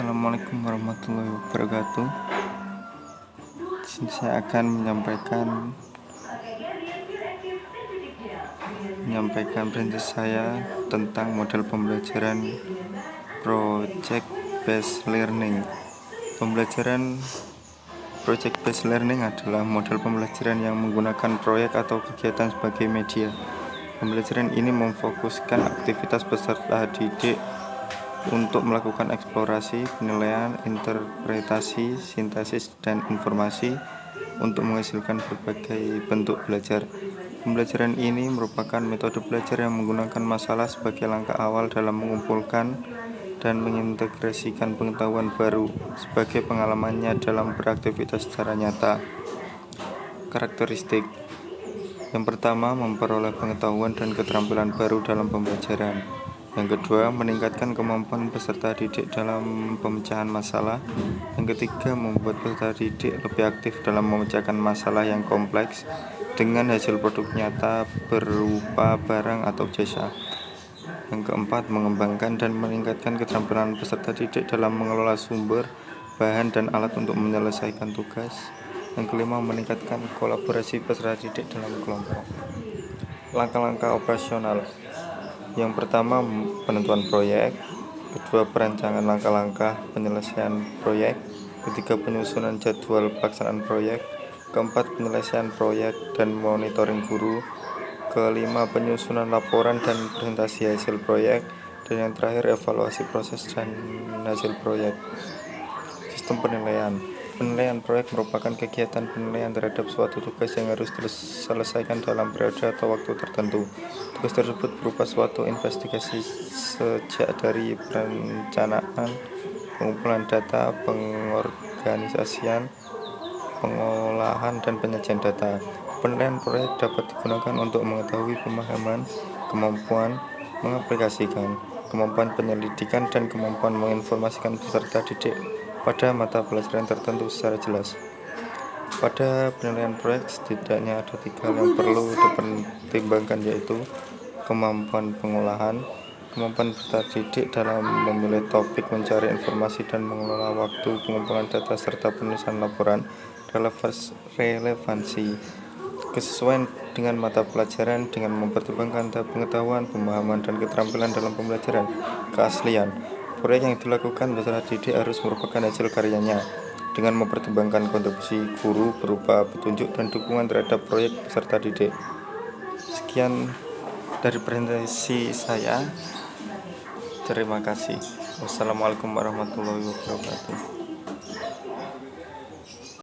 Assalamualaikum warahmatullahi wabarakatuh. Saya akan menyampaikan prinsip saya tentang model pembelajaran project based learning. Pembelajaran project based learning adalah model pembelajaran yang menggunakan proyek atau kegiatan sebagai media. Pembelajaran ini memfokuskan aktivitas peserta didik untuk melakukan eksplorasi, penilaian, interpretasi, sintesis, dan informasi untuk menghasilkan berbagai bentuk belajar. Pembelajaran ini merupakan metode belajar yang menggunakan masalah sebagai langkah awal dalam mengumpulkan dan mengintegrasikan pengetahuan baru sebagai pengalamannya dalam beraktivitas secara nyata. Karakteristik yang pertama, memperoleh pengetahuan dan keterampilan baru dalam pembelajaran. Yang kedua, meningkatkan kemampuan peserta didik dalam pemecahan masalah. Yang ketiga, membuat peserta didik lebih aktif dalam memecahkan masalah yang kompleks dengan hasil produk nyata berupa barang atau jasa. Yang keempat, mengembangkan dan meningkatkan keterampilan peserta didik dalam mengelola sumber, bahan, dan alat untuk menyelesaikan tugas. Yang kelima, meningkatkan kolaborasi peserta didik dalam kelompok. Langkah-langkah operasional. Yang pertama, penentuan proyek. Kedua, perancangan langkah-langkah penyelesaian proyek. Ketiga, penyusunan jadwal pelaksanaan proyek. Keempat, penyelesaian proyek dan monitoring guru. Kelima, penyusunan laporan dan presentasi hasil proyek. Dan yang terakhir, evaluasi proses dan hasil proyek. Sistem penilaian. Penilaian proyek merupakan kegiatan penilaian terhadap suatu tugas yang harus diselesaikan dalam periode atau waktu tertentu. Tugas tersebut berupa suatu investigasi sejak dari perencanaan, pengumpulan data, pengorganisasian, pengolahan, dan penyajian data. Penilaian proyek dapat digunakan untuk mengetahui pemahaman, kemampuan mengaplikasikan, kemampuan penyelidikan, dan kemampuan menginformasikan peserta didik pada mata pelajaran tertentu secara jelas. Pada penilaian proyek, setidaknya ada 3 hal yang perlu dipertimbangkan, yaitu kemampuan pengolahan, kemampuan peserta didik dalam memilih topik, mencari informasi, dan mengelola waktu, pengumpulan data, serta penulisan laporan. Relevansi, kesesuaian dengan mata pelajaran dengan mempertimbangkan tahap pengetahuan, pemahaman, dan keterampilan dalam pembelajaran. Keaslian, proyek yang dilakukan peserta didik harus merupakan hasil karyanya dengan mempertimbangkan kontribusi guru berupa petunjuk dan dukungan terhadap proyek peserta didik. Sekian dari presentasi saya. Terima kasih. Wassalamualaikum warahmatullahi wabarakatuh.